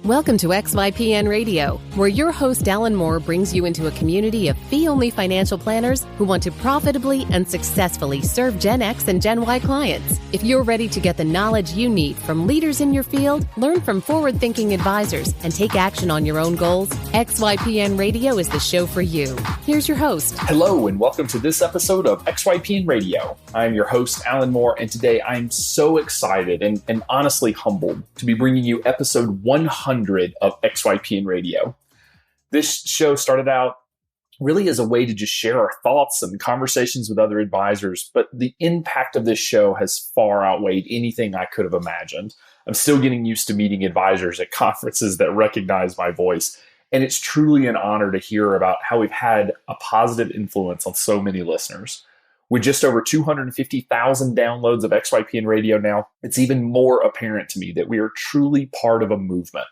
Welcome to XYPN Radio, where your host Alan Moore brings you into a community of fee-only financial planners who want to profitably and successfully serve Gen X and Gen Y clients. If you're ready to get the knowledge you need from leaders in your field, learn from forward-thinking advisors, and take action on your own goals, XYPN Radio is the show for you. Here's your host. Hello, and welcome to this episode of XYPN Radio. I'm your host, Alan Moore, and today I'm so excited and honestly humbled to be bringing you episode 100 of XYPN Radio. This show started out really as a way to just share our thoughts and conversations with other advisors, but the impact of this show has far outweighed anything I could have imagined. I'm still getting used to meeting advisors at conferences that recognize my voice, and it's truly an honor to hear about how we've had a positive influence on so many listeners. With just over 250,000 downloads of XYPN Radio now, it's even more apparent to me that we are truly part of a movement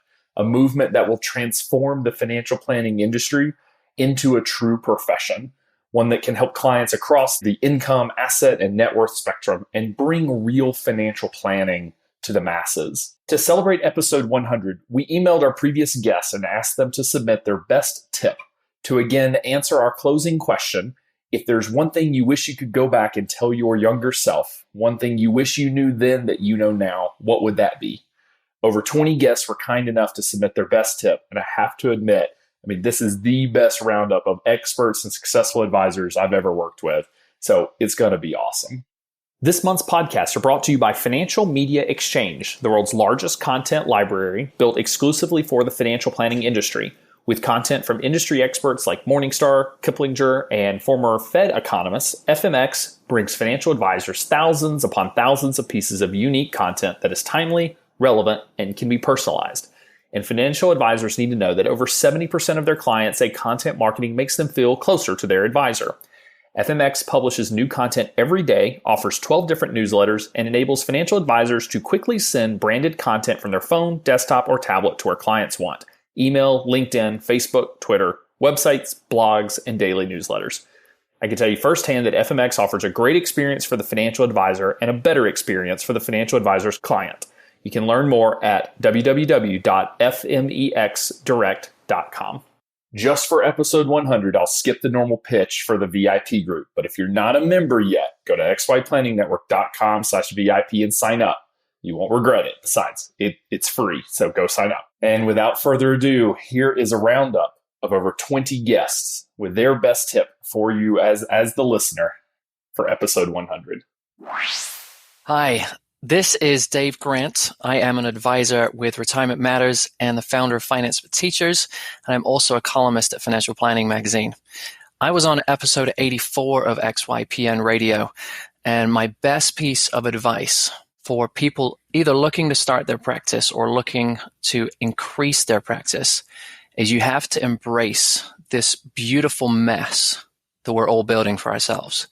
that will transform the financial planning industry into a true profession, one that can help clients across the income, asset, and net worth spectrum and bring real financial planning to the masses. To celebrate episode 100, we emailed our previous guests and asked them to submit their best tip to again answer our closing question. If there's one thing you wish you could go back and tell your younger self, one thing you wish you knew then that you know now, what would that be? Over 20 guests were kind enough to submit their best tip, and I have to admit, this is the best roundup of experts and successful advisors I've ever worked with, so it's going to be awesome. This month's podcasts are brought to you by Financial Media Exchange, the world's largest content library built exclusively for the financial planning industry. With content from industry experts like Morningstar, Kiplinger, and former Fed economists, FMX brings financial advisors thousands upon thousands of pieces of unique content that is timely, relevant, and can be personalized. And financial advisors need to know that over 70% of their clients say content marketing makes them feel closer to their advisor. FMX publishes new content every day, offers 12 different newsletters, and enables financial advisors to quickly send branded content from their phone, desktop, or tablet to where clients want. Email, LinkedIn, Facebook, Twitter, websites, blogs, and daily newsletters. I can tell you firsthand that FMX offers a great experience for the financial advisor and a better experience for the financial advisor's client. You can learn more at www.fmexdirect.com. Just for episode 100, I'll skip the normal pitch for the VIP group. But if you're not a member yet, go to xyplanningnetwork.com/VIP and sign up. You won't regret it. Besides, it's free, so go sign up. And without further ado, here is a roundup of over 20 guests with their best tip for you as the listener for episode 100. Hi. This is Dave Grant. I am an advisor with Retirement Matters and the founder of Finance for Teachers, and I'm also a columnist at Financial Planning Magazine. I was on episode 84 of XYPN Radio, and my best piece of advice for people either looking to start their practice or looking to increase their practice is you have to embrace this beautiful mess that we're all building for ourselves.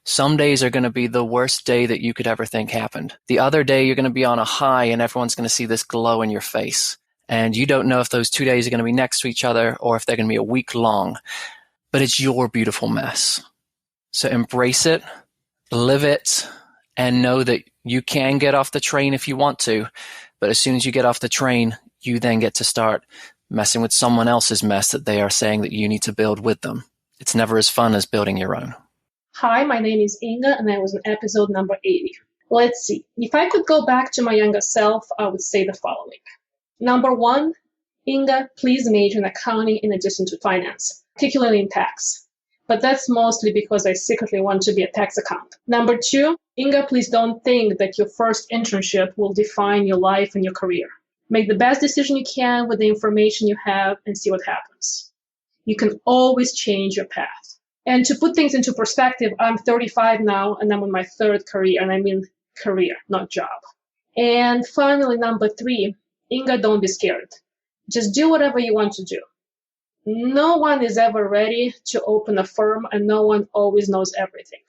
Some days are going to be the worst day that you could ever think happened. The other day, you're going to be on a high and everyone's going to see this glow in your face. And you don't know if those 2 days are going to be next to each other or if they're going to be a week long. But it's your beautiful mess. So embrace it, live it, and know that you can get off the train if you want to. But as soon as you get off the train, you then get to start messing with someone else's mess that they are saying that you need to build with them. It's never as fun as building your own. Hi, my name is Inga, and I was on episode number 80. Let's see. If I could go back to my younger self, I would say the following. Number 1, Inga, please major in accounting in addition to finance, particularly in tax. But that's mostly because I secretly want to be a tax accountant. Number 2, Inga, please don't think that your first internship will define your life and your career. Make the best decision you can with the information you have and see what happens. You can always change your path. And to put things into perspective, I'm 35 now, and I'm on my third career, and I mean career, not job. And finally, number 3, Inga, don't be scared. Just do whatever you want to do. No one is ever ready to open a firm, and no one always knows everything.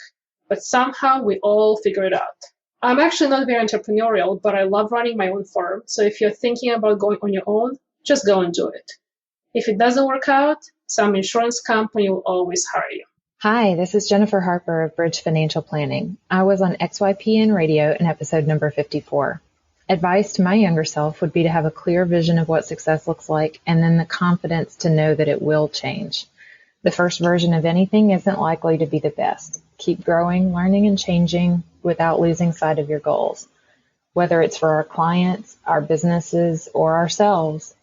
But somehow we all figure it out. I'm actually not very entrepreneurial, but I love running my own firm. So if you're thinking about going on your own, just go and do it. If it doesn't work out, some insurance company will always hire you. Hi, this is Jennifer Harper of Bridge Financial Planning. I was on XYPN Radio in episode number 54. advice to my younger self would be to have a clear vision of what success looks like and then the confidence to know that it will change. The first version of anything isn't likely to be the best. Keep growing, learning, and changing without losing sight of your goals. Whether it's for our clients, our businesses, or ourselves,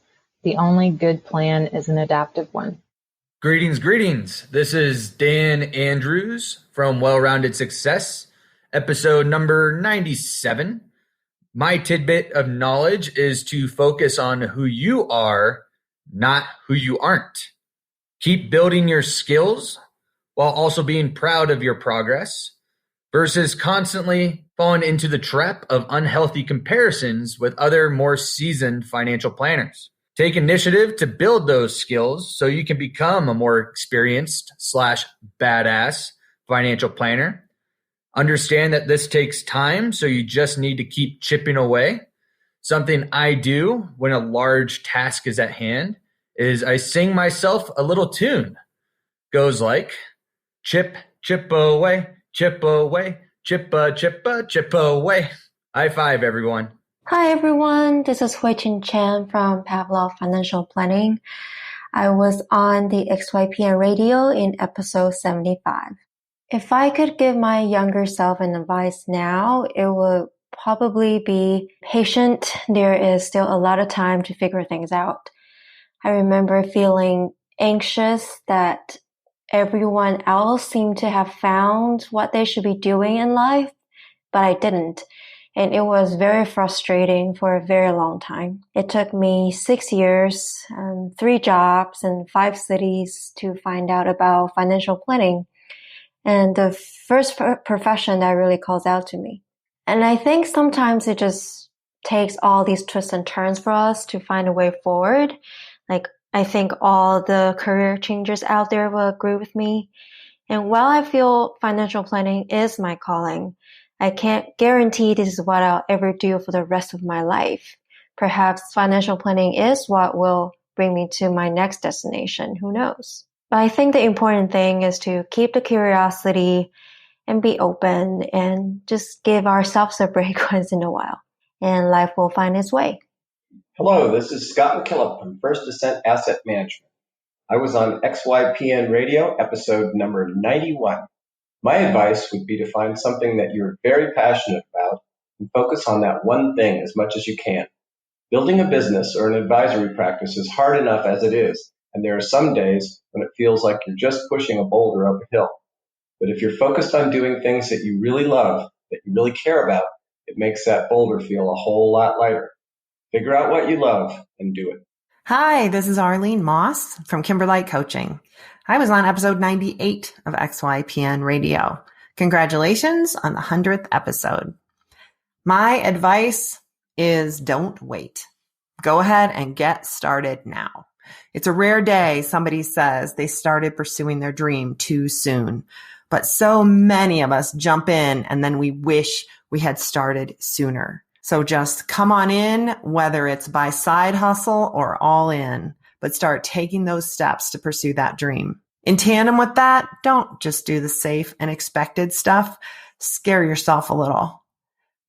the only good plan is an adaptive one. Greetings. This is Dan Andrews from Well-Rounded Success, episode number 97. My tidbit of knowledge is to focus on who you are, not who you aren't. Keep building your skills while also being proud of your progress versus constantly falling into the trap of unhealthy comparisons with other more seasoned financial planners. Take initiative to build those skills so you can become a more experienced / badass financial planner. Understand that this takes time, so you just need to keep chipping away. Something I do when a large task is at hand is I sing myself a little tune. Goes like, chip away, chip away, chip away. High five, everyone. Hi everyone, this is Hui-Chin Chen from Pavlov Financial Planning. I was on the XYPN radio in episode 75. If I could give my younger self an advice now, it would probably be patient. There is still a lot of time to figure things out. I remember feeling anxious that everyone else seemed to have found what they should be doing in life, but I didn't. And it was very frustrating for a very long time. It took me 6 years, 3 jobs, and 5 cities to find out about financial planning. And the first profession that really calls out to me. And I think sometimes it just takes all these twists and turns for us to find a way forward. Like, I think all the career changers out there will agree with me. And while I feel financial planning is my calling, I can't guarantee this is what I'll ever do for the rest of my life. Perhaps financial planning is what will bring me to my next destination. Who knows? But I think the important thing is to keep the curiosity and be open and just give ourselves a break once in a while. And life will find its way. Hello, this is Scott McKillop from First Descent Asset Management. I was on XYPN Radio, episode number 91. My advice would be to find something that you're very passionate about and focus on that one thing as much as you can. Building a business or an advisory practice is hard enough as it is, and there are some days when it feels like you're just pushing a boulder up a hill. But if you're focused on doing things that you really love, that you really care about, it makes that boulder feel a whole lot lighter. Figure out what you love and do it. Hi, this is Arlene Moss from Kimberlite Coaching. I was on episode 98 of XYPN Radio. Congratulations on the 100th episode. My advice is don't wait. Go ahead and get started now. It's a rare day somebody says they started pursuing their dream too soon. But so many of us jump in and then we wish we had started sooner. So just come on in, whether it's by side hustle or all in, but start taking those steps to pursue that dream. In tandem with that, don't just do the safe and expected stuff. Scare yourself a little.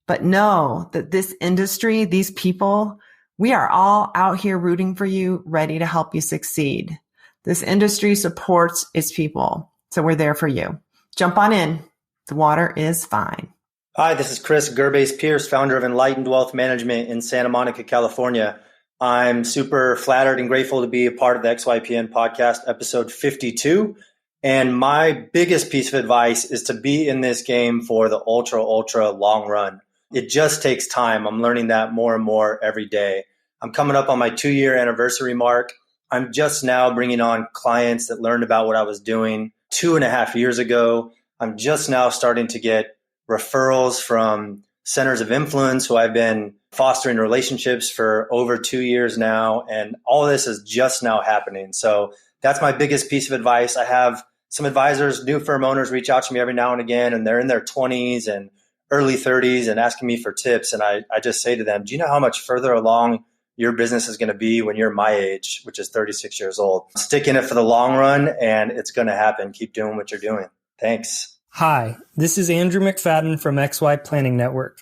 But know that this industry, these people, we are all out here rooting for you, ready to help you succeed. This industry supports its people, so we're there for you. Jump on in. The water is fine. Hi, this is Chris Gerbase-Pierce, founder of Enlightened Wealth Management in Santa Monica, California. I'm super flattered and grateful to be a part of the XYPN podcast, episode 52. And my biggest piece of advice is to be in this game for the ultra long run. It just takes time. I'm learning that more and more every day. I'm coming up on my 2-year anniversary mark. I'm just now bringing on clients that learned about what I was doing 2.5 years ago. I'm just now starting to get referrals from centers of influence who I've been fostering relationships for over 2 years now. And all this is just now happening. So that's my biggest piece of advice. I have some advisors, new firm owners reach out to me every now and again, and they're in their 20s and early 30s and asking me for tips. And I just say to them, do you know how much further along your business is going to be when you're my age, which is 36 years old? Stick in it for the long run and it's going to happen. Keep doing what you're doing. Thanks. Hi, this is Andrew McFadden from XY Planning Network.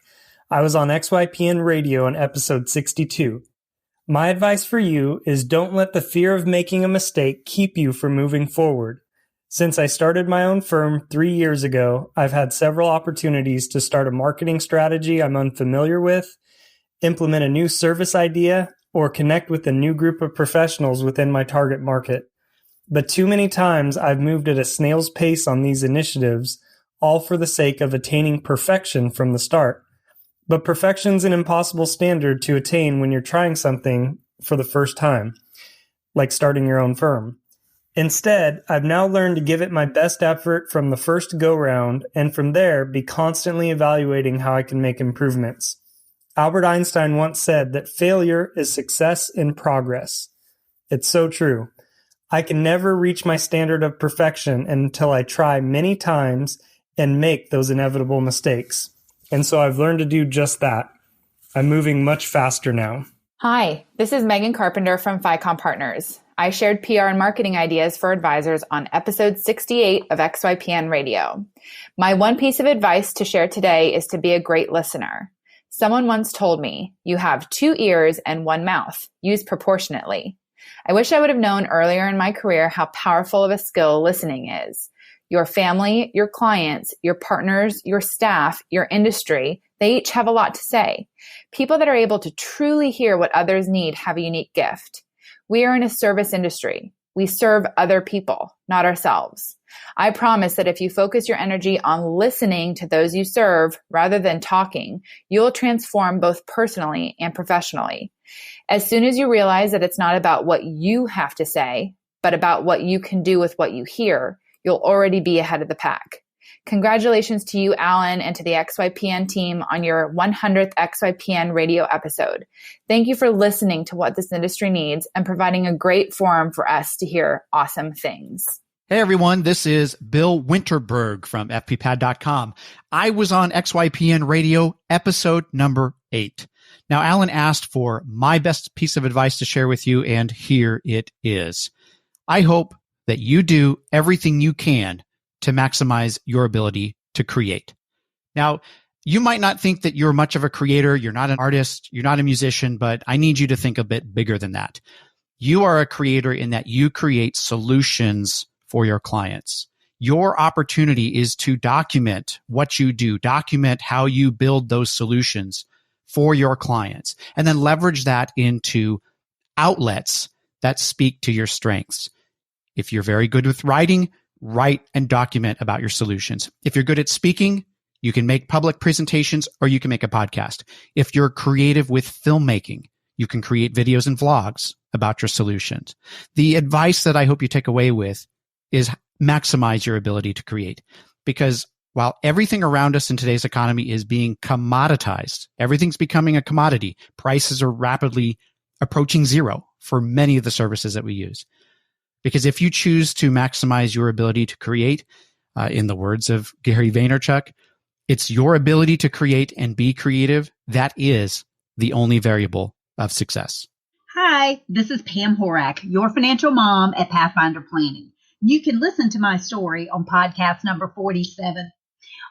I was on XYPN Radio in episode 62. My advice for you is don't let the fear of making a mistake keep you from moving forward. Since I started my own firm 3 years ago, I've had several opportunities to start a marketing strategy I'm unfamiliar with, implement a new service idea, or connect with a new group of professionals within my target market. But too many times I've moved at a snail's pace on these initiatives, all for the sake of attaining perfection from the start. But perfection's an impossible standard to attain when you're trying something for the first time, like starting your own firm. Instead, I've now learned to give it my best effort from the first go-round, and from there, be constantly evaluating how I can make improvements. Albert Einstein once said that failure is success in progress. It's so true. I can never reach my standard of perfection until I try many times and make those inevitable mistakes. And so I've learned to do just that. I'm moving much faster now. Hi, this is Megan Carpenter from FICOM Partners. I shared PR and marketing ideas for advisors on episode 68 of XYPN Radio. My one piece of advice to share today is to be a great listener. Someone once told me, you have 2 ears and 1 mouth. Use proportionately. I wish I would have known earlier in my career how powerful of a skill listening is. Your family, your clients, your partners, your staff, your industry, they each have a lot to say. People that are able to truly hear what others need have a unique gift. We are in a service industry. We serve other people, not ourselves. I promise that if you focus your energy on listening to those you serve rather than talking, you'll transform both personally and professionally. As soon as you realize that it's not about what you have to say, but about what you can do with what you hear, you'll already be ahead of the pack. Congratulations to you, Alan, and to the XYPN team on your 100th XYPN radio episode. Thank you for listening to what this industry needs and providing a great forum for us to hear awesome things. Hey everyone, this is Bill Winterberg from FPPad.com. I was on XYPN Radio episode number 8. Now, Alan asked for my best piece of advice to share with you, and here it is. I hope that you do everything you can to maximize your ability to create. Now, you might not think that you're much of a creator, you're not an artist, you're not a musician, but I need you to think a bit bigger than that. You are a creator in that you create solutions for your clients. Your opportunity is to document what you do, document how you build those solutions for your clients, and then leverage that into outlets that speak to your strengths. If you're very good with writing, write and document about your solutions. If you're good at speaking, you can make public presentations or you can make a podcast. If you're creative with filmmaking, you can create videos and vlogs about your solutions. The advice that I hope you take away with is maximize your ability to create. Because while everything around us in today's economy is being commoditized, everything's becoming a commodity. Prices are rapidly approaching zero for many of the services that we use. Because if you choose to maximize your ability to create, in the words of Gary Vaynerchuk, it's your ability to create and be creative that is the only variable of success. Hi, this is Pam Horak, your financial mom at Pathfinder Planning. You can listen to my story on podcast number 47.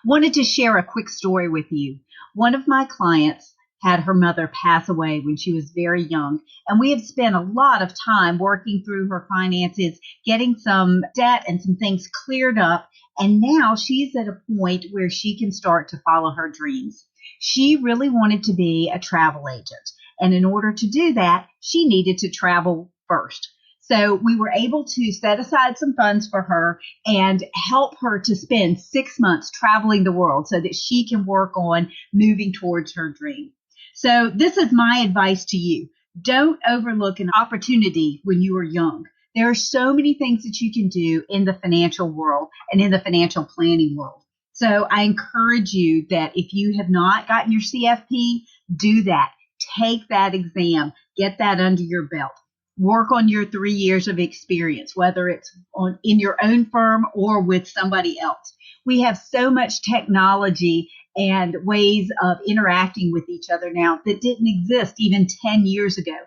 Wanted to share a quick story with you. One of my clients had her mother pass away when she was very young, and we have spent a lot of time working through her finances, getting some debt and some things cleared up, and now she's at a point where she can start to follow her dreams. She really wanted to be a travel agent, and in order to do that, she needed to travel first. So we were able to set aside some funds for her and help her to spend 6 months traveling the world so that she can work on moving towards her dream. So this is my advice to you. Don't overlook an opportunity when you are young. There are so many things that you can do in the financial world and in the financial planning world. So I encourage you that if you have not gotten your CFP, do that. Take that exam. Get that under your belt. Work on your 3 years of experience, whether it's in your own firm or with somebody else. We have so much technology and ways of interacting with each other now that didn't exist even 10 years ago.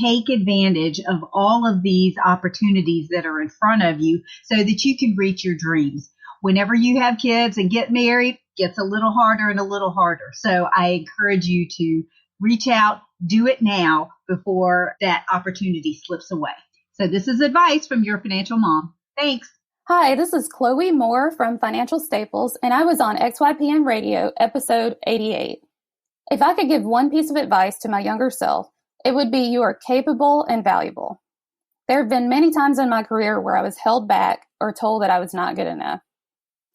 Take advantage of all of these opportunities that are in front of you so that you can reach your dreams. Whenever you have kids and get married, gets a little harder and a little harder. So I encourage you to reach out, do it now before that opportunity slips away. So this is advice from your financial mom. Thanks. Hi, this is Chloe Moore from Financial Staples, and I was on XYPN Radio, episode 88. If I could give one piece of advice to my younger self, it would be you are capable and valuable. There have been many times in my career where I was held back or told that I was not good enough.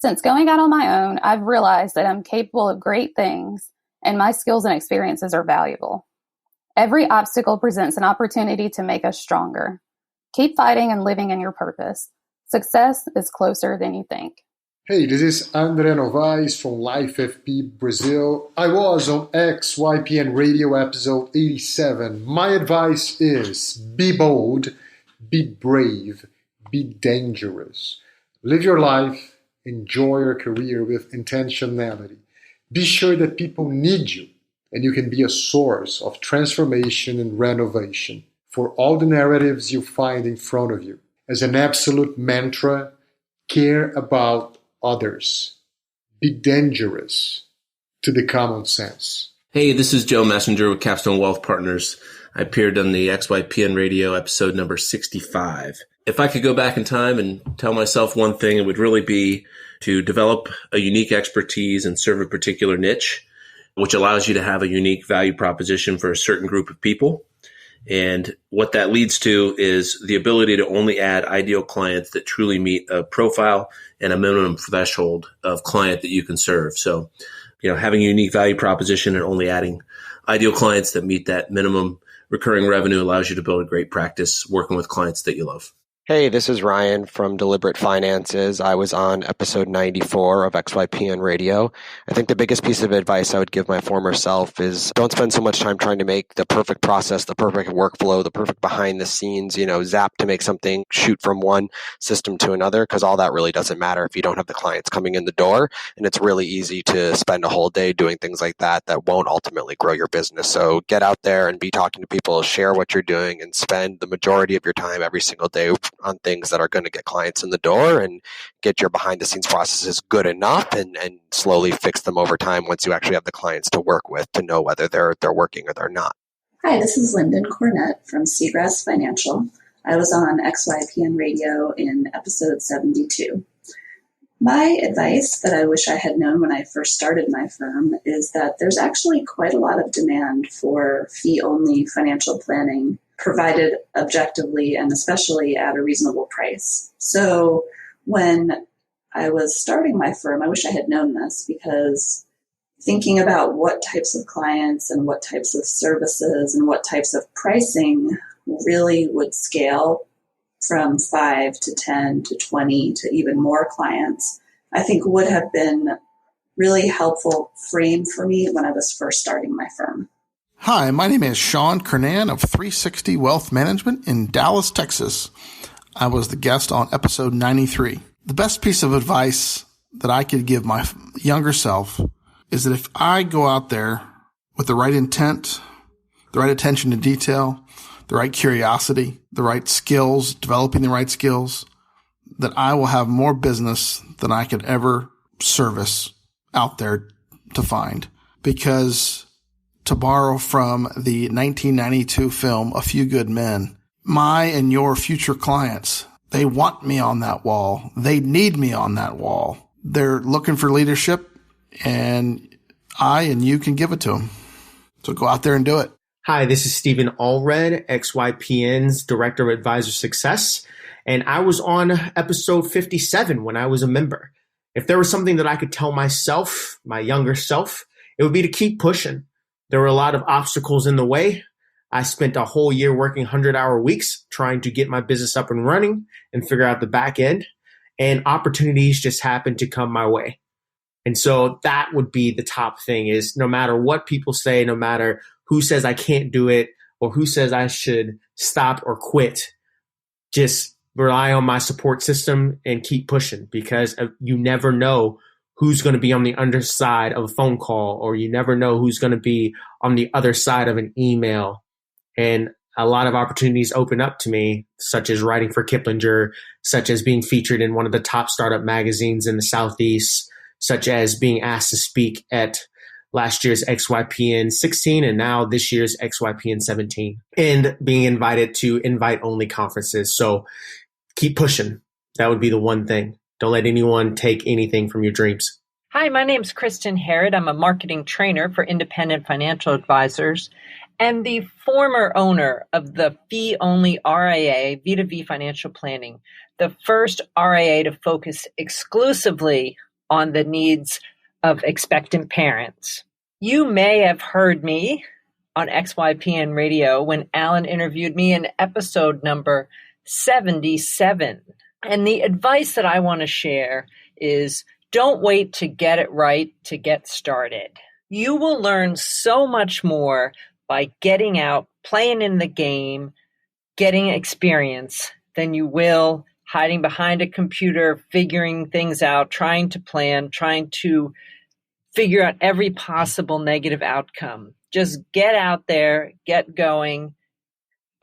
Since going out on my own, I've realized that I'm capable of great things, and my skills and experiences are valuable. Every obstacle presents an opportunity to make us stronger. Keep fighting and living in your purpose. Success is closer than you think. Hey, this is André Novaes from Life FP Brazil. I was on XYPN Radio episode 87. My advice is be bold, be brave, be dangerous. Live your life, enjoy your career with intentionality. Be sure that people need you and you can be a source of transformation and renovation for all the narratives you find in front of you. As an absolute mantra, care about others. Be dangerous to the common sense. Hey, this is Joe Messenger with Capstone Wealth Partners. I appeared on the XYPN Radio episode number 65. If I could go back in time and tell myself one thing, it would really be to develop a unique expertise and serve a particular niche, which allows you to have a unique value proposition for a certain group of people. And what that leads to is the ability to only add ideal clients that truly meet a profile and a minimum threshold of client that you can serve. So, having a unique value proposition and only adding ideal clients that meet that minimum recurring revenue allows you to build a great practice working with clients that you love. Hey, this is Ryan from Deliberate Finances. I was on episode 94 of XYPN Radio. I think the biggest piece of advice I would give my former self is don't spend so much time trying to make the perfect process, the perfect workflow, the perfect behind the scenes, zap to make something shoot from one system to another, because all that really doesn't matter if you don't have the clients coming in the door. And it's really easy to spend a whole day doing things like that won't ultimately grow your business. So get out there and be talking to people, share what you're doing, and spend the majority of your time every single day on things that are going to get clients in the door and get your behind the scenes processes good enough and slowly fix them over time once you actually have the clients to work with to know whether they're working or they're not. Hi, this is Lyndon Cornett from Seagrass Financial. I was on XYPN Radio in episode 72. My advice that I wish I had known when I first started my firm is that there's actually quite a lot of demand for fee-only financial planning provided objectively and especially at a reasonable price. So when I was starting my firm, I wish I had known this, because thinking about what types of clients and what types of services and what types of pricing really would scale from 5 to 10 to 20 to even more clients, I think would have been really helpful frame for me when I was first starting my firm. Hi, my name is Sean Kernan of 360 Wealth Management in Dallas, Texas. I was the guest on episode 93. The best piece of advice that I could give my younger self is that if I go out there with the right intent, the right attention to detail, the right curiosity, the right skills, developing the right skills, that I will have more business than I could ever service out there to find. Because, to borrow from the 1992 film, A Few Good Men, my and your future clients, they want me on that wall. They need me on that wall. They're looking for leadership, and I and you can give it to them. So go out there and do it. Hi, this is Stephen Allred, XYPN's Director of Advisor Success, and I was on episode 57 when I was a member. If there was something that I could tell myself, my younger self, it would be to keep pushing. There were a lot of obstacles in the way. I spent a whole year working 100-hour weeks trying to get my business up and running and figure out the back end, and opportunities just happened to come my way. And so that would be the top thing, is no matter what people say, no matter who says I can't do it or who says I should stop or quit, just rely on my support system and keep pushing, because you never know who's going to be on the underside of a phone call, or you never know who's going to be on the other side of an email. And a lot of opportunities open up to me, such as writing for Kiplinger, such as being featured in one of the top startup magazines in the Southeast, such as being asked to speak at last year's XYPN 16 and now this year's XYPN 17, and being invited to invite-only conferences. So keep pushing. That would be the one thing. Don't let anyone take anything from your dreams. Hi, my name's Kristen Harrod. I'm a marketing trainer for independent financial advisors and the former owner of the fee-only RIA, V2V Financial Planning, the first RIA to focus exclusively on the needs of expectant parents. You may have heard me on XYPN Radio when Alan interviewed me in episode number 77. And the advice that I want to share is don't wait to get it right to get started. You will learn so much more by getting out, playing in the game, getting experience than you will hiding behind a computer, figuring things out, trying to plan, trying to figure out every possible negative outcome. Just get out there, get going,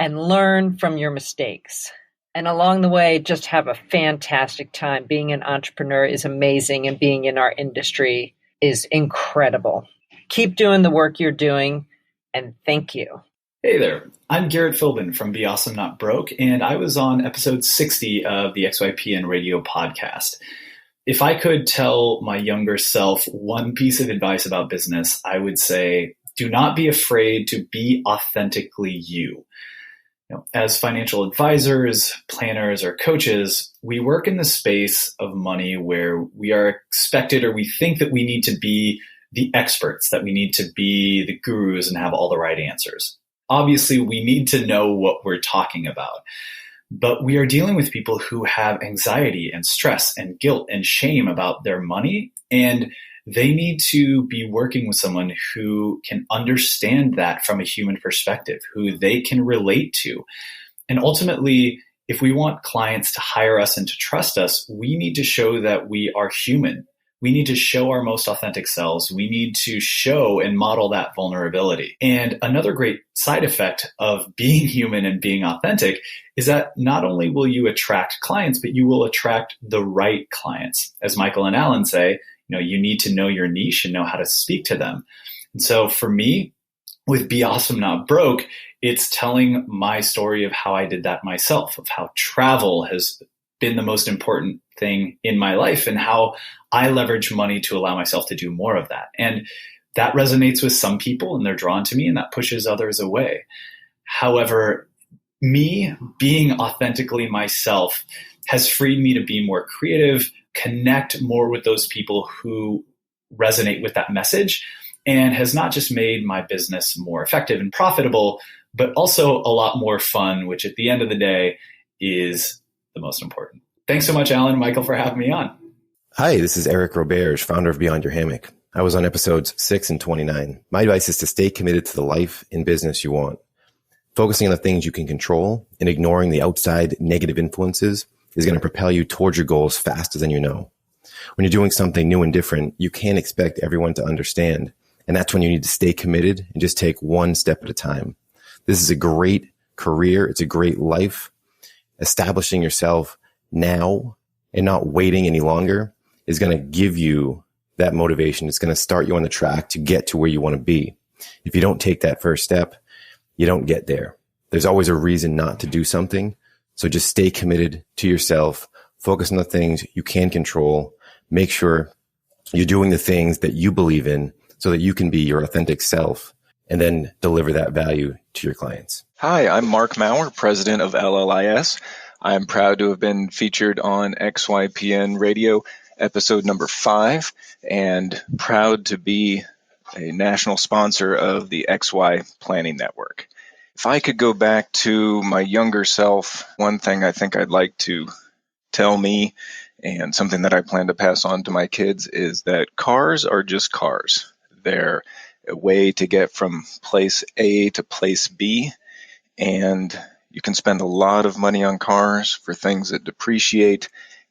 and learn from your mistakes. And along the way, just have a fantastic time. Being an entrepreneur is amazing, and being in our industry is incredible. Keep doing the work you're doing, and thank you. Hey there, I'm Garrett Philbin from Be Awesome Not Broke, and I was on episode 60 of the XYPN Radio podcast. If I could tell my younger self one piece of advice about business, I would say, do not be afraid to be authentically you. As financial advisors, planners, or coaches, we work in the space of money where we are expected, or we think that we need to be the experts, that we need to be the gurus and have all the right answers. Obviously, we need to know what we're talking about, but we are dealing with people who have anxiety and stress and guilt and shame about their money, and they need to be working with someone who can understand that from a human perspective, who they can relate to. And ultimately, if we want clients to hire us and to trust us, we need to show that we are human. We need to show our most authentic selves. We need to show and model that vulnerability. And another great side effect of being human and being authentic is that not only will you attract clients, but you will attract the right clients. As Michael and Alan say, you need to know your niche and know how to speak to them. And so for me, with Be Awesome Not Broke, it's telling my story of how I did that myself, of how travel has been the most important thing in my life and how I leverage money to allow myself to do more of that. And that resonates with some people and they're drawn to me, and that pushes others away. However, me being authentically myself has freed me to be more creative, connect more with those people who resonate with that message, and has not just made my business more effective and profitable, but also a lot more fun, which at the end of the day is the most important. Thanks so much, Alan and Michael, for having me on. Hi, this is Eric Roberge, founder of Beyond Your Hammock. I was on episodes 6 and 29. My advice is to stay committed to the life and business you want. Focusing on the things you can control and ignoring the outside negative influences is going to propel you towards your goals faster than you know. When you're doing something new and different, you can't expect everyone to understand. And that's when you need to stay committed and just take one step at a time. This is a great career. It's a great life. Establishing yourself now and not waiting any longer is going to give you that motivation. It's going to start you on the track to get to where you want to be. If you don't take that first step, you don't get there. There's always a reason not to do something. So just stay committed to yourself, focus on the things you can control, make sure you're doing the things that you believe in so that you can be your authentic self and then deliver that value to your clients. Hi, I'm Mark Maurer, president of LLIS. I'm proud to have been featured on XYPN Radio, episode number 5, and proud to be a national sponsor of the XY Planning Network. If I could go back to my younger self, one thing I think I'd like to tell me, and something that I plan to pass on to my kids, is that cars are just cars. They're a way to get from place A to place B, and you can spend a lot of money on cars for things that depreciate,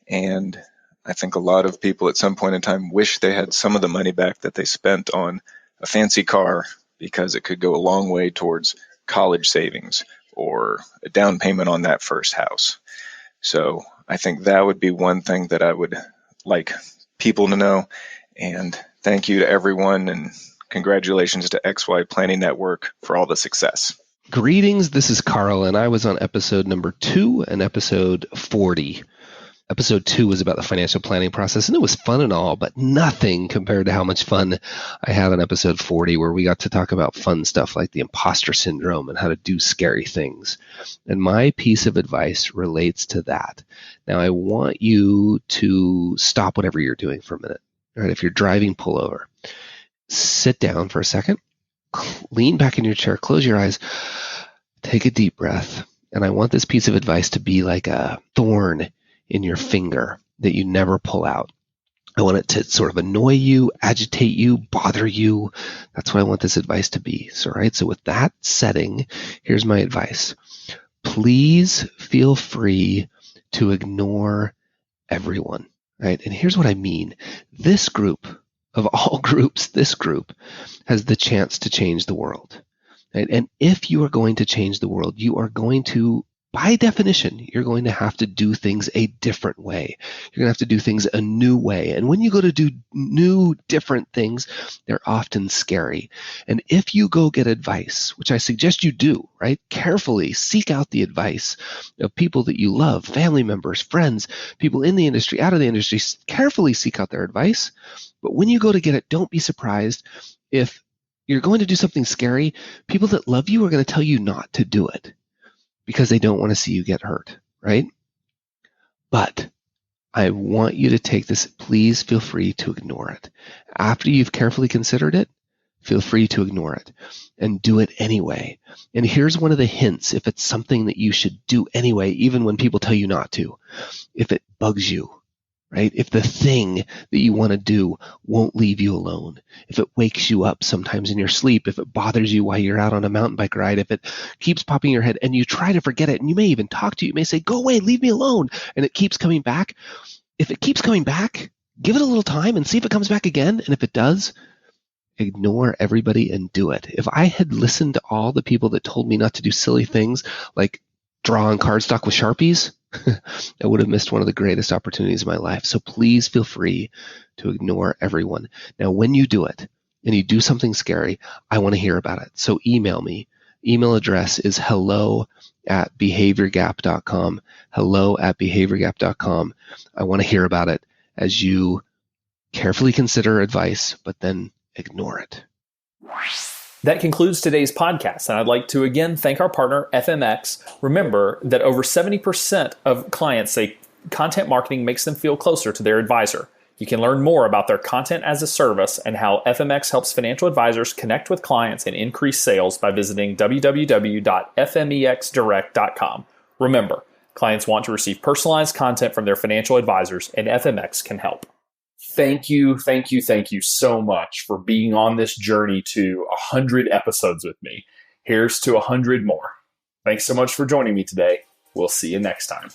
and I think a lot of people at some point in time wish they had some of the money back that they spent on a fancy car, because it could go a long way towards college savings or a down payment on that first house. So I think that would be one thing that I would like people to know. And thank you to everyone, and congratulations to XY Planning Network for all the success. Greetings, this is Carl, and I was on episode number 2 and episode 40. Episode 2 was about the financial planning process, and it was fun and all, but nothing compared to how much fun I had on episode 40, where we got to talk about fun stuff like the imposter syndrome and how to do scary things. And my piece of advice relates to that. Now, I want you to stop whatever you're doing for a minute. All right, if you're driving, pull over. Sit down for a second, lean back in your chair, close your eyes, take a deep breath. And I want this piece of advice to be like a thorn in your finger that you never pull out. I want it to sort of annoy you, agitate you, bother you. That's what I want this advice to be. So, right, so with that setting, here's my advice. Please feel free to ignore everyone, right? And here's what I mean. This group, of all groups, this group has the chance to change the world. Right? And if you are going to change the world, you are going to, by definition, you're going to have to do things a different way. You're going to have to do things a new way. And when you go to do new, different things, they're often scary. And if you go get advice, which I suggest you do, right? Carefully seek out the advice of people that you love, family members, friends, people in the industry, out of the industry. Carefully seek out their advice. But when you go to get it, don't be surprised if you're going to do something scary. People that love you are going to tell you not to do it, because they don't want to see you get hurt, right? But I want you to take this. Please feel free to ignore it. After you've carefully considered it, feel free to ignore it and do it anyway. And here's one of the hints if it's something that you should do anyway, even when people tell you not to. If it bugs you, right? If the thing that you want to do won't leave you alone, if it wakes you up sometimes in your sleep, if it bothers you while you're out on a mountain bike ride, if it keeps popping in your head and you try to forget it, and you may even talk to you may say, go away, leave me alone, and it keeps coming back. If it keeps coming back, give it a little time and see if it comes back again. And if it does, ignore everybody and do it. If I had listened to all the people that told me not to do silly things like draw on cardstock with Sharpies, I would have missed one of the greatest opportunities of my life. So please feel free to ignore everyone. Now, when you do it and you do something scary, I want to hear about it. So email me. Email address is hello@behaviorgap.com. hello@behaviorgap.com. I want to hear about it as you carefully consider advice, but then ignore it. That concludes today's podcast, and I'd like to again thank our partner, FMX. Remember that over 70% of clients say content marketing makes them feel closer to their advisor. You can learn more about their content as a service and how FMX helps financial advisors connect with clients and increase sales by visiting www.fmexdirect.com. Remember, clients want to receive personalized content from their financial advisors, and FMX can help. Thank you so much for being on this journey to 100 episodes with me. Here's to 100 more. Thanks so much for joining me today. We'll see you next time.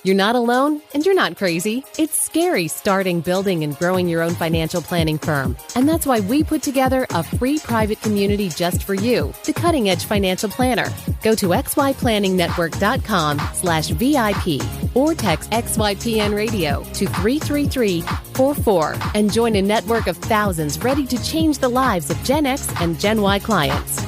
You're not alone, and you're not crazy. It's scary starting, building, and growing your own financial planning firm. And that's why we put together a free private community just for you, the Cutting Edge Financial Planner. Go to xyplanningnetwork.com/VIP or text XYPN Radio to 33344 and join a network of thousands ready to change the lives of Gen X and Gen Y clients.